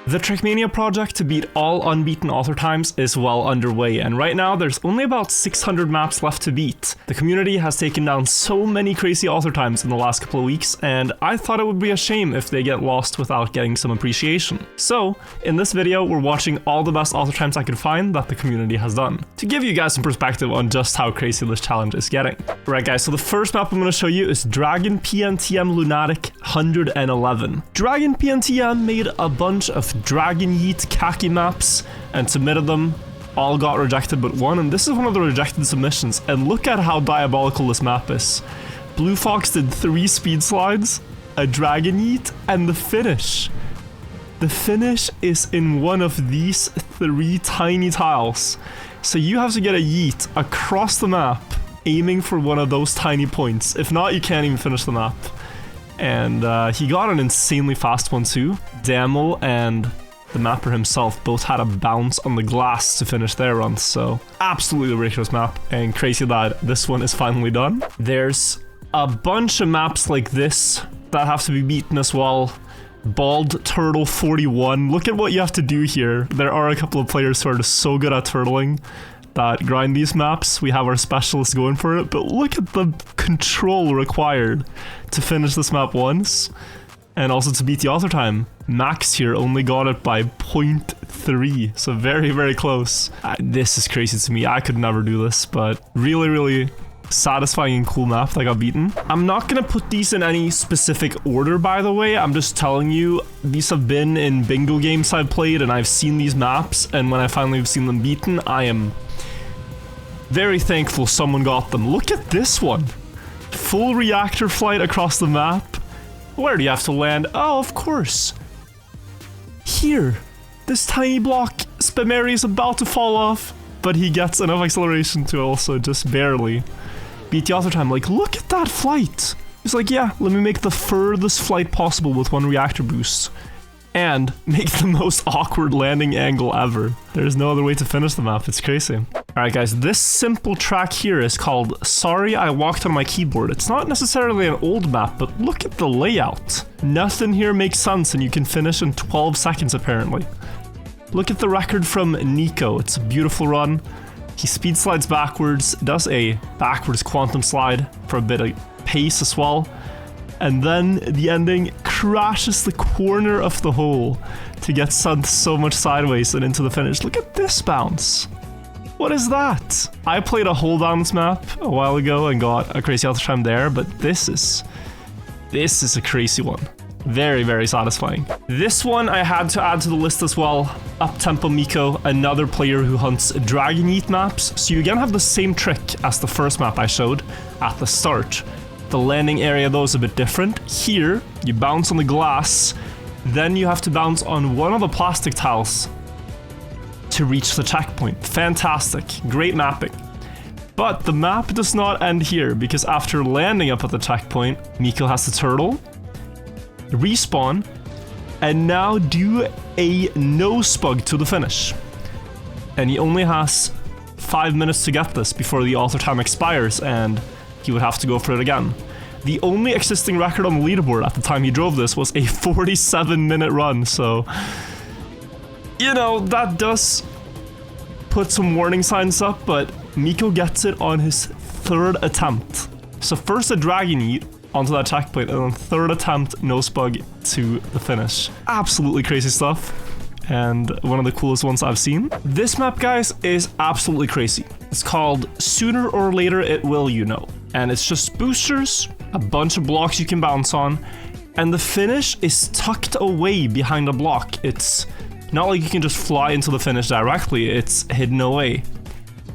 The Trekmania project to beat all unbeaten author times is well underway, and right now there's only about 600 maps left to beat. The community has taken down so many crazy author times in the last couple of weeks, and I thought it would be a shame if they get lost without getting some appreciation. So, in this video, we're watching all the best author times I could find that the community has done, to give you guys some perspective on just how crazy this challenge is getting. Right guys, so the first map I'm going to show you is Dragon PTM Lunatic 111. Dragon PTM made a bunch of Dragon Yeet Khaki maps and submitted them. All got rejected but one, and this is one of the rejected submissions, and look at how diabolical this map is. Blue Fox did 3 speed slides, a Dragon Yeet, and the finish. The finish is in one of these 3 tiny tiles. So you have to get a yeet across the map, aiming for one of those tiny points. If not, you can't even finish the map. And he got an insanely fast one too. Damel and the mapper himself both had a bounce on the glass to finish their runs, so absolutely ridiculous map, and crazy that this one is finally done. There's a bunch of maps like this that have to be beaten as well. Bald Turtle 41. Look at what you have to do here. There are a couple of players who are just so good at turtling that grind these maps. We have our specialists going for it, but look at the control required to finish this map once, and also to beat the author time. Max here only got it by 0.3, so very, very close. This is crazy to me. I could never do this, but really, really satisfying and cool map that got beaten. I'm not gonna put these in any specific order, by the way. I'm just telling you, these have been in bingo games I've played, and I've seen these maps, and when I finally have seen them beaten, I am very thankful someone got them. Look at this one. Full reactor flight across the map. Where do you have to land? Oh, of course. Here. This tiny block. Spameri is about to fall off, but he gets enough acceleration to also just barely beat the author time. Like, look at that flight. He's like, yeah, let me make the furthest flight possible with 1 reactor boost and make the most awkward landing angle ever. There's no other way to finish the map. It's crazy. Alright guys, this simple track here is called Sorry I Walked on My Keyboard. It's not necessarily an old map, but look at the layout. Nothing here makes sense, and you can finish in 12 seconds apparently. Look at the record from Nico. It's a beautiful run. He speed slides backwards, does a backwards quantum slide for a bit of pace as well, and then the ending crashes the corner of the hole to get sent so much sideways and into the finish. Look at this bounce. What is that? I played a hold on this map a while ago and got a crazy author time there, but this is a crazy one. Very, very satisfying. This one I had to add to the list as well. Uptempo Miko, another player who hunts Dragon Yeet maps. So you again have the same trick as the first map I showed at the start. The landing area though is a bit different. Here, you bounce on the glass, then you have to bounce on one of the plastic tiles to reach the checkpoint. Fantastic, great mapping. But the map does not end here, because after landing up at the checkpoint, Miko has to turtle, respawn, and now do a no-spug to the finish. And he only has 5 minutes to get this before the author time expires, and he would have to go for it again. The only existing record on the leaderboard at the time he drove this was a 47-minute run, so you know, that does put some warning signs up, but Miko gets it on his 3rd attempt. So first a Dragon Yeet onto that checkpoint, and then 3rd attempt no spug to the finish. Absolutely crazy stuff, and one of the coolest ones I've seen. This map, guys, is absolutely crazy. It's called Sooner or Later It Will, you know. And it's just boosters, a bunch of blocks you can bounce on, and the finish is tucked away behind a block. It's not like you can just fly into the finish directly, it's hidden away.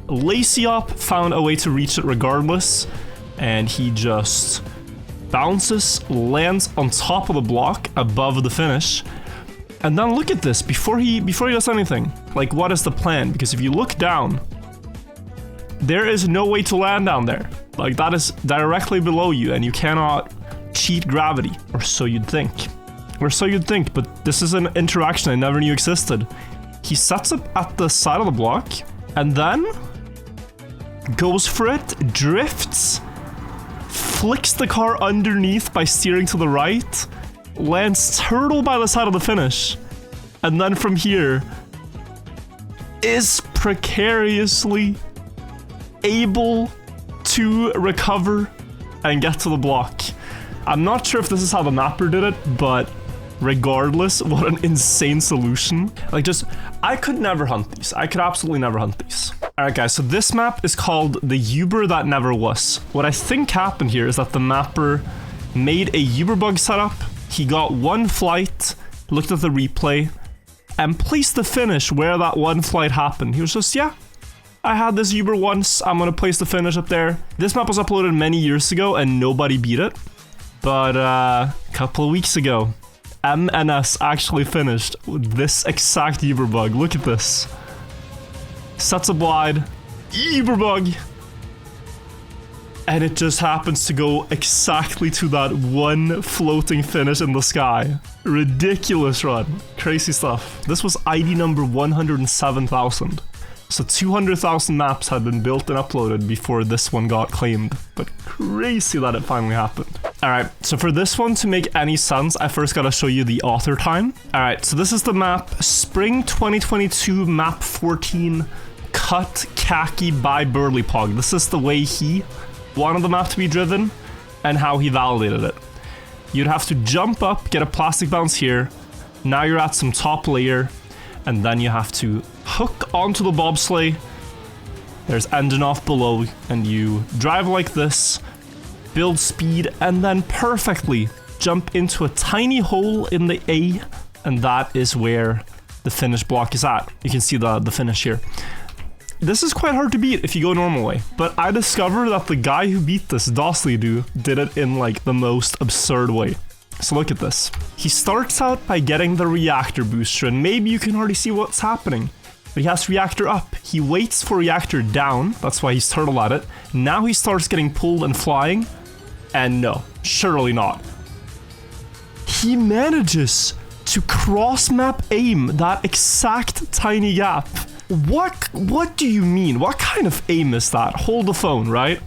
Lacyop found a way to reach it regardless, and he just bounces, lands on top of the block above the finish. And then look at this, before he does anything, like, what is the plan? Because if you look down, there is no way to land down there. Like, that is directly below you, and you cannot cheat gravity, or so you'd think. Or so you'd think, but this is an interaction I never knew existed. He sets up at the side of the block, and then goes for it, drifts, flicks the car underneath by steering to the right, lands turtle by the side of the finish, and then from here is precariously able to recover and get to the block. I'm not sure if this is how the mapper did it, but regardless, what an insane solution. Like, just, I could never hunt these. I could absolutely never hunt these. Alright guys, so this map is called the Yuber that never was. What I think happened here is that the mapper made a Yuber bug setup. He got one flight, looked at the replay, and placed the finish where that one flight happened. He was just, yeah, I had this Yuber once, I'm gonna place the finish up there. This map was uploaded many years ago and nobody beat it. But a couple of weeks ago, MNS actually finished with this exact Yuber bug. Look at this. Sets up wide, Yuber bug. And it just happens to go exactly to that one floating finish in the sky. Ridiculous run. Crazy stuff. This was ID number 107,000. So 200,000 maps had been built and uploaded before this one got claimed. But crazy that it finally happened. Alright, so for this one to make any sense, I first gotta show you the author time. Alright, so this is the map Spring 2022 Map 14 Cut Khaki by Burlypog. This is the way he wanted the map to be driven and how he validated it. You'd have to jump up, get a plastic bounce here. Now you're at some top layer, and then you have to hook onto the bobsleigh. There's engine off below, and you drive like this, build speed, and then perfectly jump into a tiny hole in the A, and that is where the finish block is at. You can see the finish here. This is quite hard to beat if you go normal way, but I discovered that the guy who beat this, Doslidu, did it in like the most absurd way. So look at this. He starts out by getting the reactor booster, and maybe you can already see what's happening. But he has reactor up. He waits for reactor down, that's why he's turtle at it. Now he starts getting pulled and flying, and no, surely not. He manages to cross-map aim that exact tiny gap. What do you mean? What kind of aim is that? Hold the phone, right?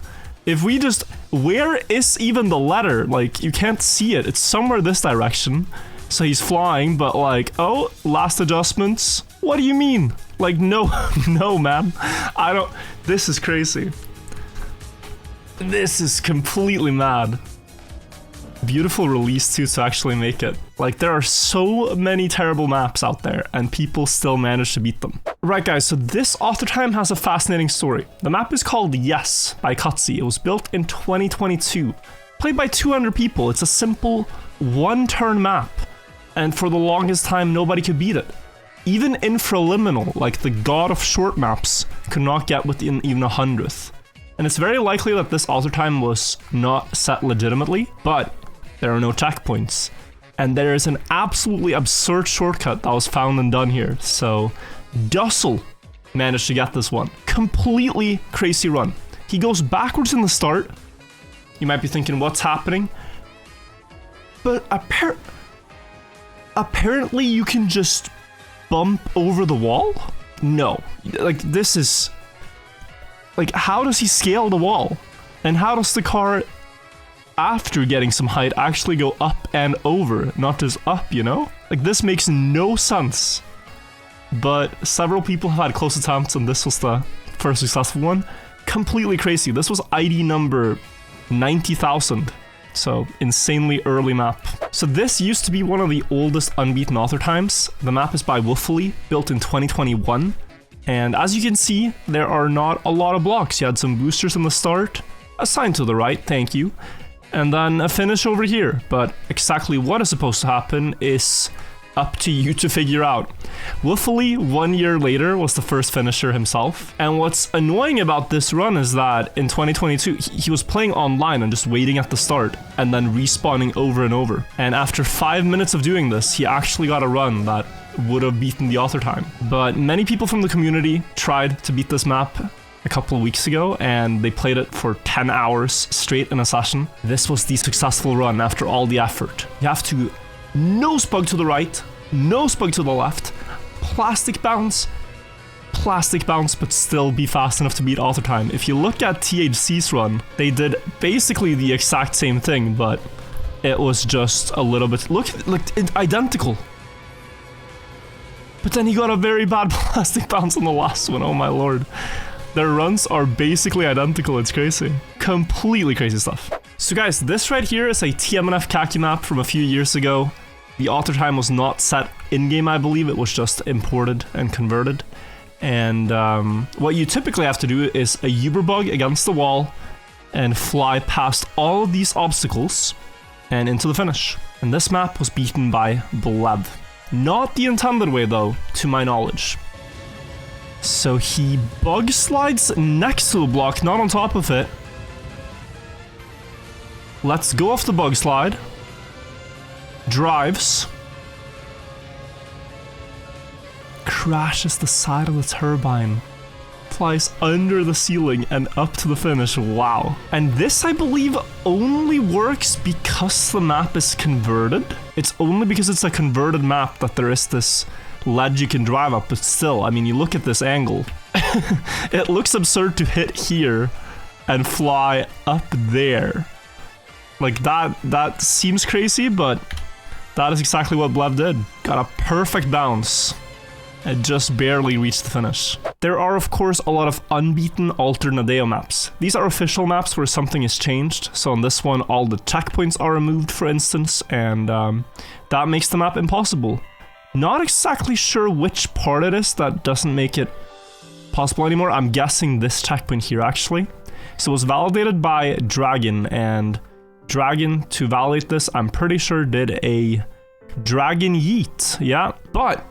If we just... Where is even the letter? Like, you can't see it. It's somewhere this direction. So he's flying, but like, oh, last adjustments. What do you mean? Like, no, no, man. I don't... This is crazy. This is completely mad. Beautiful release too to actually make it. Like, there are so many terrible maps out there and people still manage to beat them. Right guys, so this author time has a fascinating story. The map is called Yes by Khaki. It was built in 2022. Played by 200 people. It's a simple one-turn map. And for the longest time, nobody could beat it. Even Infraliminal, like the god of short maps, could not get within even 100th. And it's very likely that this author time was not set legitimately, but there are no checkpoints. And there is an absolutely absurd shortcut that was found and done here. So Dussel managed to get this one. Completely crazy run. He goes backwards in the start. You might be thinking, what's happening? But apparently you can just bump over the wall? No. Like, this is... Like, how does he scale the wall? And how does the car, after getting some height, actually go up and over, not just up, you know? Like, this makes no sense. But several people have had close attempts, and this was the first successful one. Completely crazy. This was ID number 90,000. So, insanely early map. So this used to be one of the oldest unbeaten author times. The map is by Wirtual, built in 2021. And as you can see, there are not a lot of blocks. You had some boosters in the start, a sign to the right, thank you, and then a finish over here. But exactly what is supposed to happen is up to you to figure out. Wirtual, 1 year later, was the first finisher himself. And what's annoying about this run is that in 2022, he was playing online and just waiting at the start, and then respawning over and over. And after 5 minutes of doing this, he actually got a run that would have beaten the author time. But many people from the community tried to beat this map a couple of weeks ago, and they played it for 10 hours straight in a session. This was the successful run after all the effort. You have to nose bug to the right, nose bug to the left, plastic bounce, but still be fast enough to beat author time. If you look at THC's run, they did basically the exact same thing, but it was just a little bit... Look, identical. But then he got a very bad plastic bounce on the last one, oh my lord. Their runs are basically identical, it's crazy. Completely crazy stuff. So guys, this right here is a TMNF Khaki map from a few years ago. The author time was not set in-game, I believe, it was just imported and converted. And what you typically have to do is a Yuber bug against the wall and fly past all of these obstacles and into the finish. And this map was beaten by Blev. Not the intended way though, to my knowledge. So he bug slides next to the block, not on top of it. Let's go off the bug slide. Drives. Crashes the side of the turbine. Flies under the ceiling and up to the finish. Wow. And this, I believe, only works because the map is converted. It's only because it's a converted map that there is this ledge you can drive up, but still, I mean, you look at this angle. It looks absurd to hit here and fly up there. Like, that seems crazy, but that is exactly what Blev did. Got a perfect bounce. It just barely reached the finish. There are, of course, a lot of unbeaten alternadeo maps. These are official maps where something is changed. So on this one, all the checkpoints are removed, for instance, and that makes the map impossible. Not exactly sure which part it is that doesn't make it possible anymore. I'm guessing this checkpoint here, actually. So it was validated by Dragon, and Dragon, to validate this, I'm pretty sure did a Dragon Yeet, yeah. But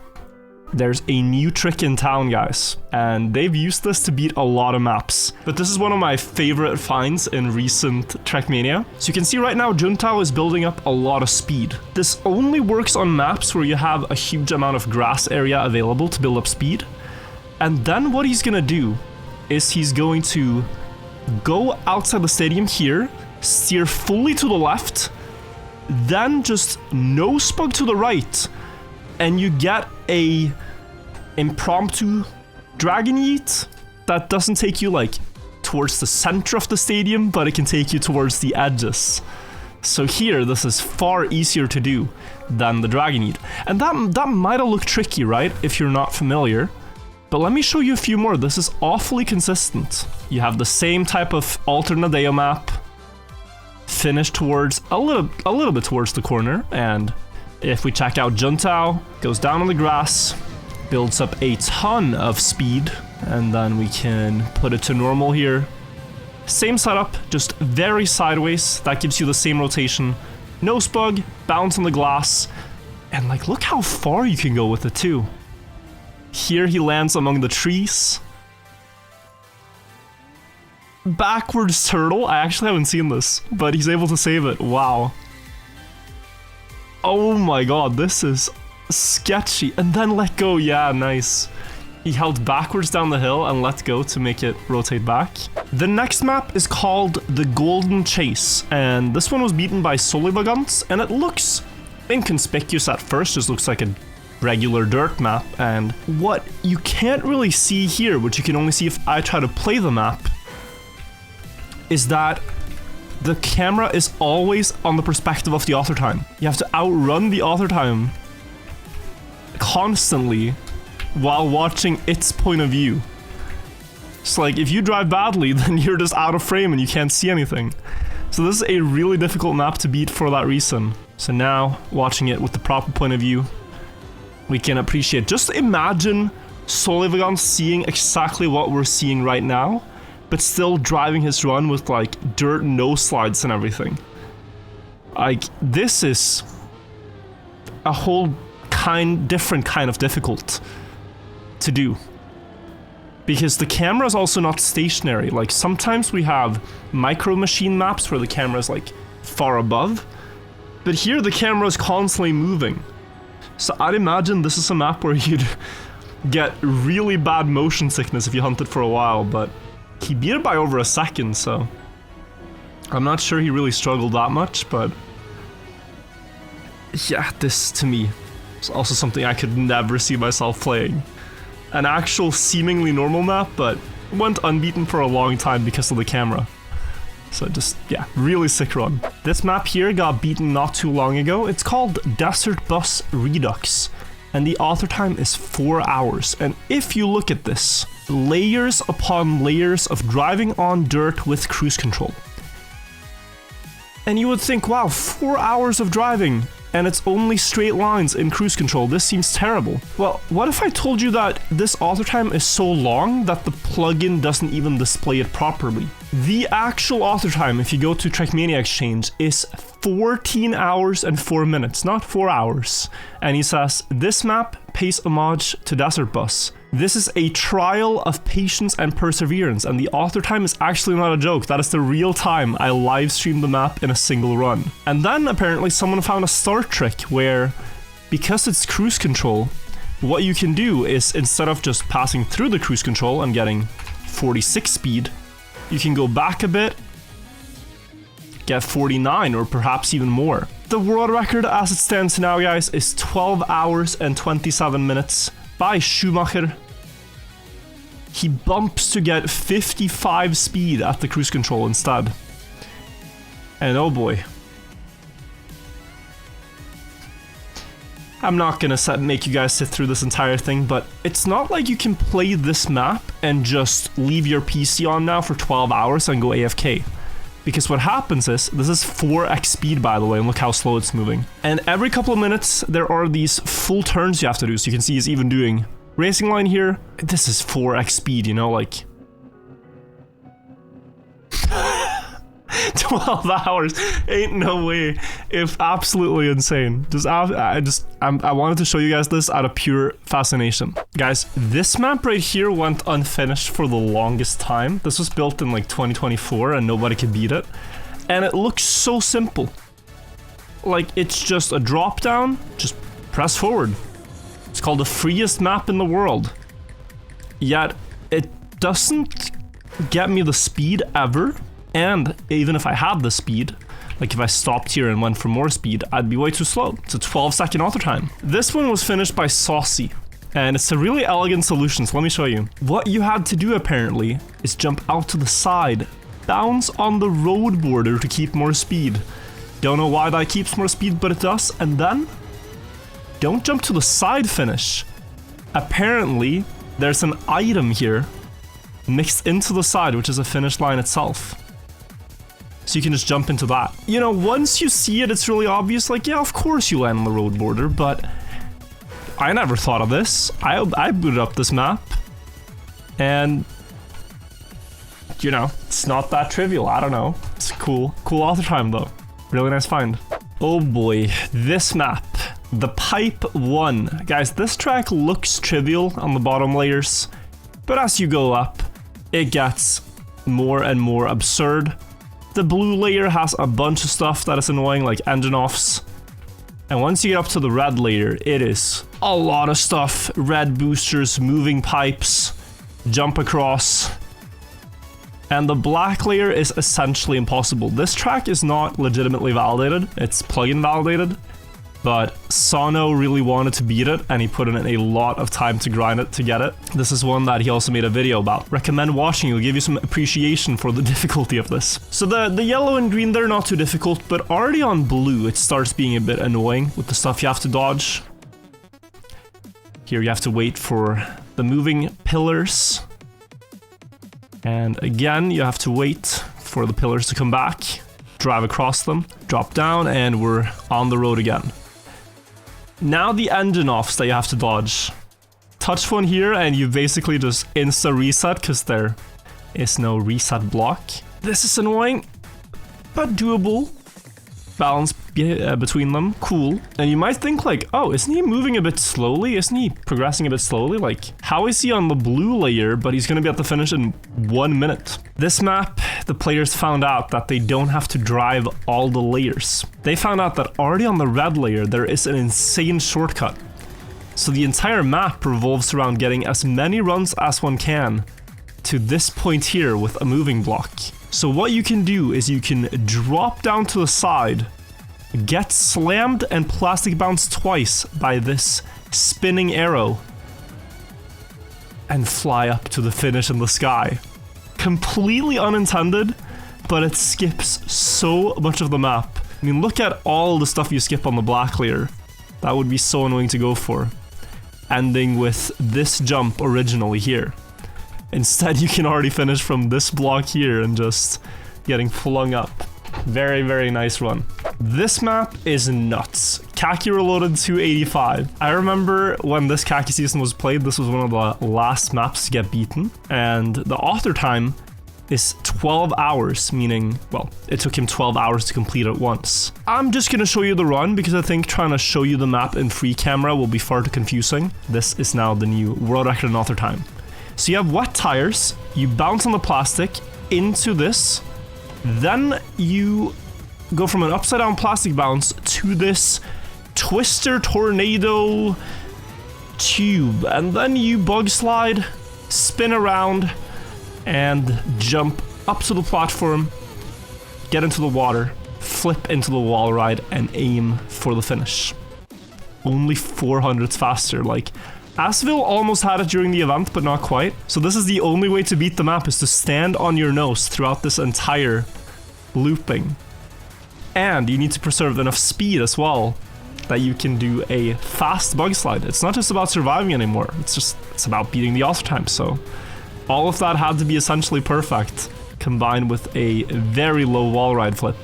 there's a new trick in town, guys, and they've used this to beat a lot of maps. But this is one of my favorite finds in recent Trekmania. So you can see right now, Juntao is building up a lot of speed. This only works on maps where you have a huge amount of grass area available to build up speed. And then what he's gonna do is he's going to go outside the stadium here, steer fully to the left, then just nose bug to the right, and you get a impromptu dragon yeet that doesn't take you like towards the center of the stadium, but it can take you towards the edges. So here, this is far easier to do than the dragon yeet. And that might have looked tricky, right, if you're not familiar. But let me show you a few more. This is awfully consistent. You have the same type of alternadeo map, finish towards a little bit towards the corner, and if we check out Juntao, goes down on the grass, builds up a ton of speed, and then we can put it to normal here. Same setup, just very sideways. That gives you the same rotation. Nose bug, bounce on the glass, and like, look how far you can go with it too. Here he lands among the trees. Backwards turtle, I actually haven't seen this, but he's able to save it, wow. Oh my god, this is sketchy. And then let go, yeah, nice. He held backwards down the hill and let go to make it rotate back. The next map is called the Golden Chase, and this one was beaten by Solivagants, and it looks inconspicuous at first, just looks like a regular dirt map. And what you can't really see here, which you can only see if I try to play the map, is that the camera is always on the perspective of the author time. You have to outrun the author time constantly while watching its point of view. So like, if you drive badly, then you're just out of frame and you can't see anything. So this is a really difficult map to beat for that reason. So now, watching it with the proper point of view, we can appreciate. Just imagine Solivagon seeing exactly what we're seeing right now, but still driving his run with like dirt nose slides and everything. Like, this is a whole different kind of difficult to do. Because the camera is also not stationary. Like, sometimes we have micro machine maps where the camera is like far above, but here the camera is constantly moving. So I'd imagine this is a map where you'd get really bad motion sickness if you hunted for a while, but he beat it by over a second, so I'm not sure he really struggled that much, but yeah, this to me is also something I could never see myself playing. An actual seemingly normal map, but went unbeaten for a long time because of the camera. So just, yeah, really sick run. This map here got beaten not too long ago. It's called Desert Bus Redux. and the author time is 4 hours. And if you look at this, layers upon layers of driving on dirt with cruise control. And you would think, wow, 4 hours of driving, and it's only straight lines in cruise control. This seems terrible. Well, what if I told you that this author time is so long that the plugin doesn't even display it properly? The actual author time, if you go to Trackmania Exchange, is 14 hours and 4 minutes, not 4 hours. And he says, this map pays homage to Desert Bus. This is a trial of patience and perseverance, and the author time is actually not a joke. That is the real time I live streamed the map in a single run. And then apparently someone found a start trick where, because it's cruise control, what you can do is, instead of just passing through the cruise control and getting 46 speed, you can go back a bit, get 49 or perhaps even more. The world record as it stands now, guys, is 12 hours and 27 minutes by Schumacher. He bumps to get 55 speed at the cruise control instead. And oh boy. I'm not gonna make you guys sit through this entire thing, but it's not like you can play this map and just leave your PC on now for 12 hours and go AFK. Because what happens is, this is 4x speed by the way, and look how slow it's moving. And every couple of minutes, there are these full turns you have to do, so you can see he's even doing racing line here. This is 4x speed, you know, like... 12 hours, ain't no way. It's absolutely insane. I wanted to show you guys this out of pure fascination. Guys, this map right here went unfinished for the longest time. This was built in like 2024 and nobody could beat it. And it looks so simple. Like, it's just a drop down, just press forward. It's called the freest map in the world. Yet, it doesn't get me the speed ever. And even if I had the speed, like if I stopped here and went for more speed, I'd be way too slow. It's a 12-second author time. This one was finished by Saucy, and it's a really elegant solution, so let me show you. What you had to do apparently is jump out to the side, bounce on the road border to keep more speed. Don't know why that keeps more speed, but it does. And then, don't jump to the side finish. Apparently, there's an item here mixed into the side, which is a finish line itself. So you can just jump into that. You know, once you see it, it's really obvious, like, yeah, of course you land on the road border, but I never thought of this. I booted up this map, and, you know, it's not that trivial. I don't know. It's cool author time, though. Really nice find. Oh boy, this map. The Pipe 1. Guys, this track looks trivial on the bottom layers, but as you go up, it gets more and more absurd. The blue layer has a bunch of stuff that is annoying, like engine offs. And once you get up to the red layer, it is a lot of stuff. Red boosters, moving pipes, jump across. And the black layer is essentially impossible. This track is not legitimately validated, it's plugin validated. But Sano really wanted to beat it, and he put in a lot of time to grind it to get it. This is one that he also made a video about. Recommend watching, it'll give you some appreciation for the difficulty of this. So the yellow and green, they're not too difficult, but already on blue, it starts being a bit annoying with the stuff you have to dodge. Here you have to wait for the moving pillars. And again, you have to wait for the pillars to come back, drive across them, drop down, and we're on the road again. Now the engine offs that you have to dodge. Touch one here and you basically just insta reset because there is no reset block. This is annoying, but doable. Balance between them, cool. And you might think like, oh, isn't he moving a bit slowly? Isn't he progressing a bit slowly? Like, how is he on the blue layer, but he's gonna be at the finish in 1 minute? This map, the players found out that they don't have to drive all the layers. They found out that already on the red layer, there is an insane shortcut. So the entire map revolves around getting as many runs as one can to this point here with a moving block. So what you can do is you can drop down to the side, get slammed and plastic bounced twice by this spinning arrow, and fly up to the finish in the sky. Completely unintended, but it skips so much of the map. I mean, look at all the stuff you skip on the black layer. That would be so annoying to go for. ending with this jump originally here. Instead, you can already finish from this block here and just getting flung up. Very, very nice run. This map is nuts. Khaki Reloaded 285. I remember when this Khaki season was played, this was one of the last maps to get beaten, and the author time is 12 hours, meaning, well, it took him 12 hours to complete it once. I'm just gonna show you the run because I think trying to show you the map in free camera will be far too confusing. This is now the new world record in author time. So you have wet tires, you bounce on the plastic into this, then you go from an upside down plastic bounce to this twister tornado tube, and then you bug slide, spin around, and jump up to the platform, get into the water, flip into the wall ride, and aim for the finish. Only 400s faster. Like, Asville almost had it during the event, but not quite. So this is the only way to beat the map, is to stand on your nose throughout this entire looping. And you need to preserve enough speed as well that you can do a fast bug slide. It's not just about surviving anymore, it's about beating the author time. So all of that had to be essentially perfect, combined with a very low wall ride flip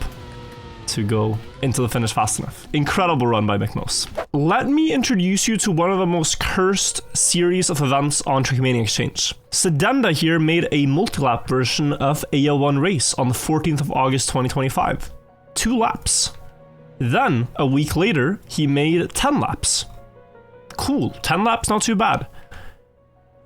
to go into the finish fast enough. Incredible run by Mikmos. Let me introduce you to one of the most cursed series of events on Trekmania Exchange. Sedenda here made a multi-lap version of AO1 race on the 14th of August 2025. 2 laps. Then, a week later, he made 10 laps. Cool, 10 laps, not too bad.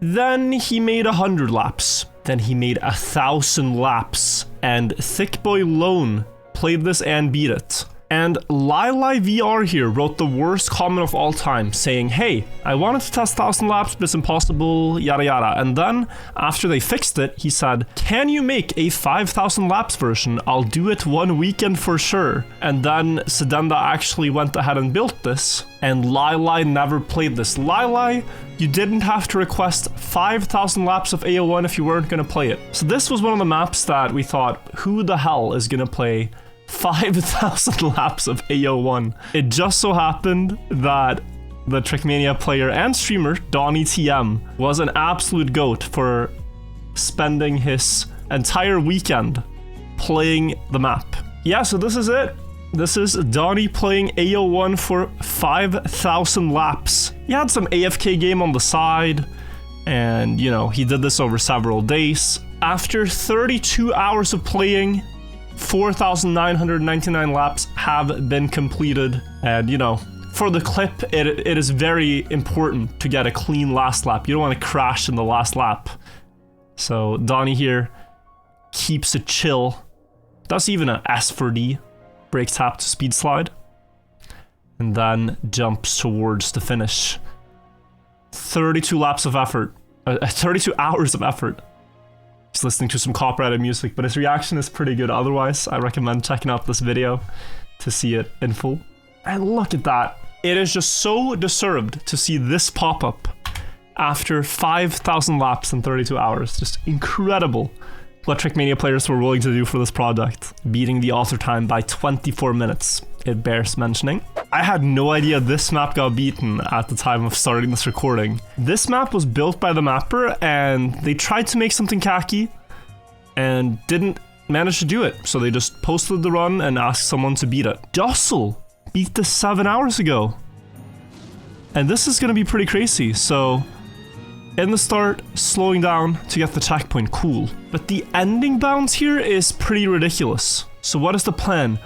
Then he made 100 laps. Then he made 1,000 laps. And Thick Boy Lone played this and beat it. And Lili VR here wrote the worst comment of all time, saying, hey, I wanted to test 1,000 laps, but it's impossible, yada yada. And then, after they fixed it, he said, can you make a 5,000 laps version? I'll do it one weekend for sure. And then Sedenda actually went ahead and built this, and Lili never played this. Lili, you didn't have to request 5,000 laps of AO1 if you weren't going to play it. So this was one of the maps that we thought, who the hell is going to play 5,000 laps of AO1. It just so happened that the Trekmania player and streamer, Donnie TM, was an absolute goat for spending his entire weekend playing the map. Yeah, so this is it. This is Donnie playing AO1 for 5,000 laps. He had some AFK game on the side, and, you know, he did this over several days. After 32 hours of playing, 4,999 laps have been completed, and you know, for the clip, it is very important to get a clean last lap. You don't want to crash in the last lap. So Donnie here keeps it chill, does even a S4D, brake tap to speed slide, and then jumps towards the finish. 32 laps of effort, 32 hours of effort. He's listening to some copyrighted music, but his reaction is pretty good. Otherwise, I recommend checking out this video to see it in full. And look at that. It is just so deserved to see this pop up after 5,000 laps in 32 hours. Just incredible what Trekmania players were willing to do for this project, beating the author time by 24 minutes. It bears mentioning. I had no idea this map got beaten at the time of starting this recording. This map was built by the mapper, and they tried to make something Khaki and didn't manage to do it. So they just posted the run and asked someone to beat it. Dussel beat this 7 hours ago. And this is gonna be pretty crazy. So in the start, slowing down to get the checkpoint, cool. But the ending bounce here is pretty ridiculous. So what is the plan?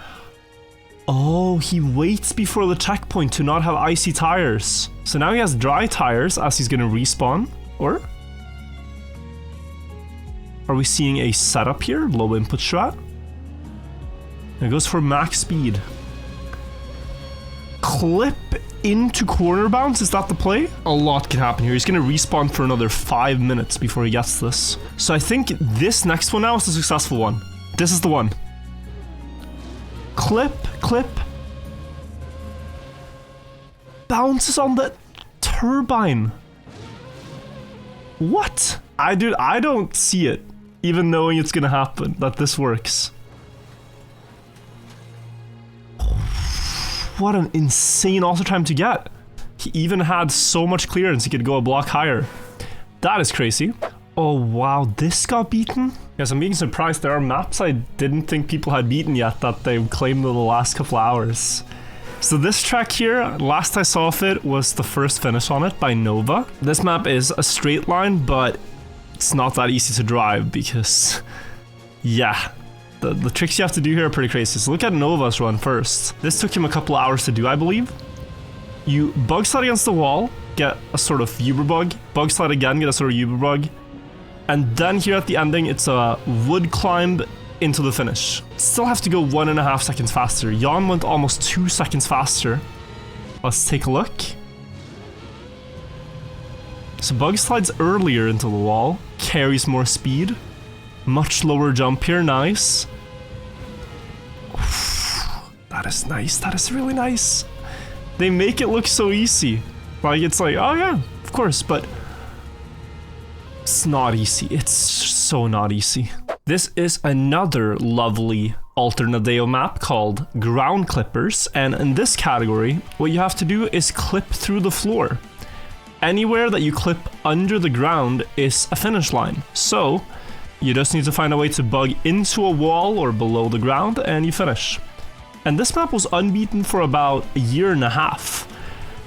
Oh, he waits before the checkpoint to not have icy tires. So now he has dry tires as he's gonna respawn, or? Are we seeing a setup here? Low input strat? And it goes for max speed. Clip into corner bounce, is that the play? A lot can happen here. He's gonna respawn for another 5 minutes before he gets this. So I think this next one now is the successful one. This is the one. Clip, clip. Bounces on the turbine. What? I don't see it, even knowing it's gonna happen, that this works. What an insane author time to get. He even had so much clearance he could go a block higher. That is crazy. Oh wow, this got beaten? Yes, I'm being surprised. There are maps I didn't think people had beaten yet that they claimed in the last couple hours. So this track here, last I saw of it was the first finish on it by Nova. This map is a straight line, but it's not that easy to drive because, yeah, the tricks you have to do here are pretty crazy. So look at Nova's run first. This took him a couple hours to do, I believe. You bug slide against the wall, get a sort of Yuber bug slide again, get a sort of Yuber bug. And then here at the ending, it's a wood climb into the finish. Still have to go 1.5 seconds faster. Jan went almost 2 seconds faster. Let's take a look. So bug slides earlier into the wall, carries more speed. Much lower jump here, nice. That is nice, that is really nice. They make it look so easy. Like, it's like, oh yeah, of course, but it's not easy. It's so not easy. This is another lovely Alternadeo map called Ground Clippers, and in this category, what you have to do is clip through the floor. Anywhere that you clip under the ground is a finish line. So, you just need to find a way to bug into a wall or below the ground, and you finish. And this map was unbeaten for about 1.5 years.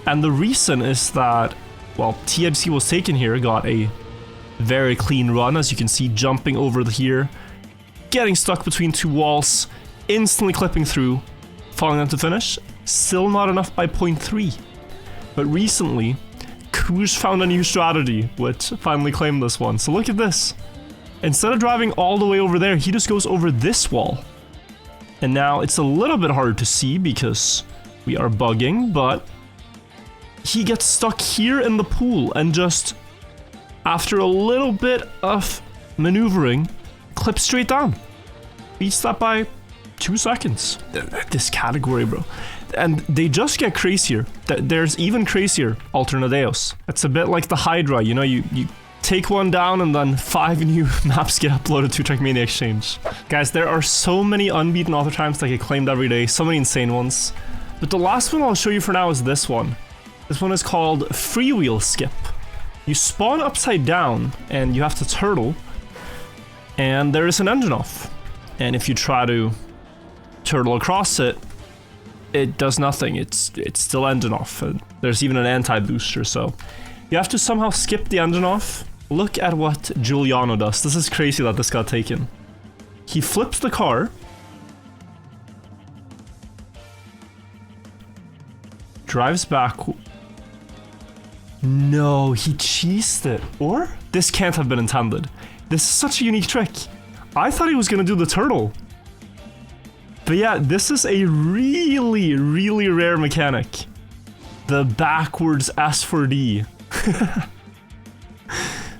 And the reason is that, well, THC was taken here, got a very clean run, as you can see, jumping over here, getting stuck between 2 walls, instantly clipping through, falling down to finish. Still not enough by 0.3. But recently, Kuj found a new strategy, which finally claimed this one. So look at this. Instead of driving all the way over there, he just goes over this wall. And now it's a little bit hard to see because we are bugging, but he gets stuck here in the pool and just, after a little bit of maneuvering, clips straight down. Beats that by 2 seconds. This category, bro. And they just get crazier. There's even crazier Alternadeos. It's a bit like the Hydra, you know, you take one down and then 5 new maps get uploaded to Trackmania Exchange. Guys, there are so many unbeaten author times that get claimed every day, so many insane ones. But the last one I'll show you for now is this one. This one is called Freewheel Skip. You spawn upside down and you have to turtle, and there is an engine off. And if you try to turtle across it, it does nothing. It's still engine off. There's even an anti-booster, so you have to somehow skip the engine off. Look at what Giuliano does. This is crazy that this got taken. He flips the car, drives back. No, he cheesed it. Or? This can't have been intended. This is such a unique trick. I thought he was gonna do the turtle. But yeah, this is a really, really rare mechanic. The backwards S4D.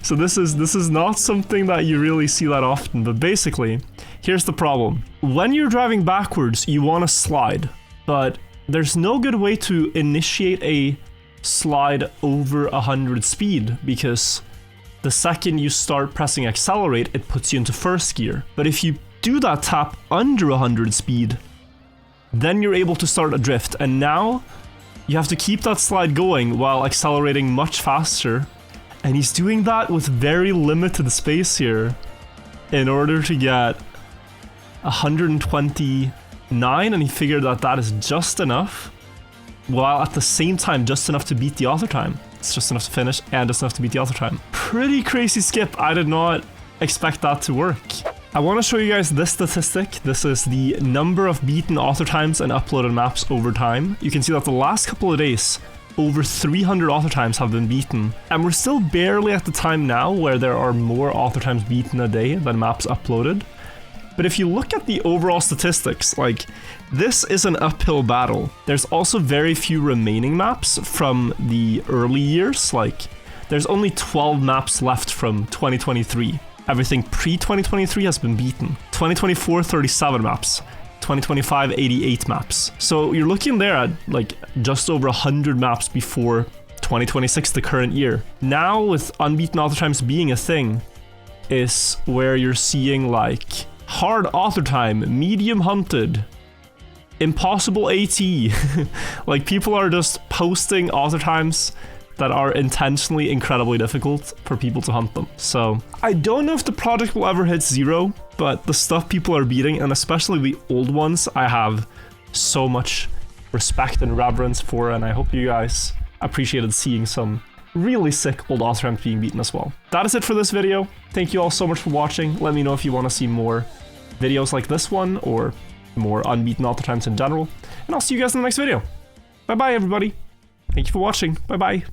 So this is not something that you really see that often, but basically, here's the problem. When you're driving backwards, you want to slide, but there's no good way to initiate a slide over 100 speed, because the second you start pressing accelerate, it puts you into first gear. But if you do that tap under 100 speed, then you're able to start a drift, and now you have to keep that slide going while accelerating much faster. And he's doing that with very limited space here in order to get 129, and he figured that that is just enough, while at the same time just enough to beat the author time. It's just enough to finish and just enough to beat the author time. Pretty crazy skip. I did not expect that to work. I want to show you guys this statistic. This is the number of beaten author times and uploaded maps over time. You can see that the last couple of days, over 300 author times have been beaten. And we're still barely at the time now where there are more author times beaten a day than maps uploaded. But if you look at the overall statistics, like, this is an uphill battle. There's also very few remaining maps from the early years. Like, there's only 12 maps left from 2023. Everything pre-2023 has been beaten. 2024, 37 maps. 2025, 88 maps. So you're looking there at like just over 100 maps before 2026, the current year. Now with unbeaten author times being a thing, is where you're seeing like hard author time, medium hunted, impossible AT. Like, people are just posting author times that are intentionally incredibly difficult for people to hunt them. So I don't know if the project will ever hit 0, but the stuff people are beating, and especially the old ones, I have so much respect and reverence for, and I hope you guys appreciated seeing some really sick old author times being beaten as well. That is it for this video. Thank you all so much for watching. Let me know if you want to see more videos like this one, or more unbeaten author times in general, and I'll see you guys in the next video. Bye bye everybody. Thank you for watching. Bye bye.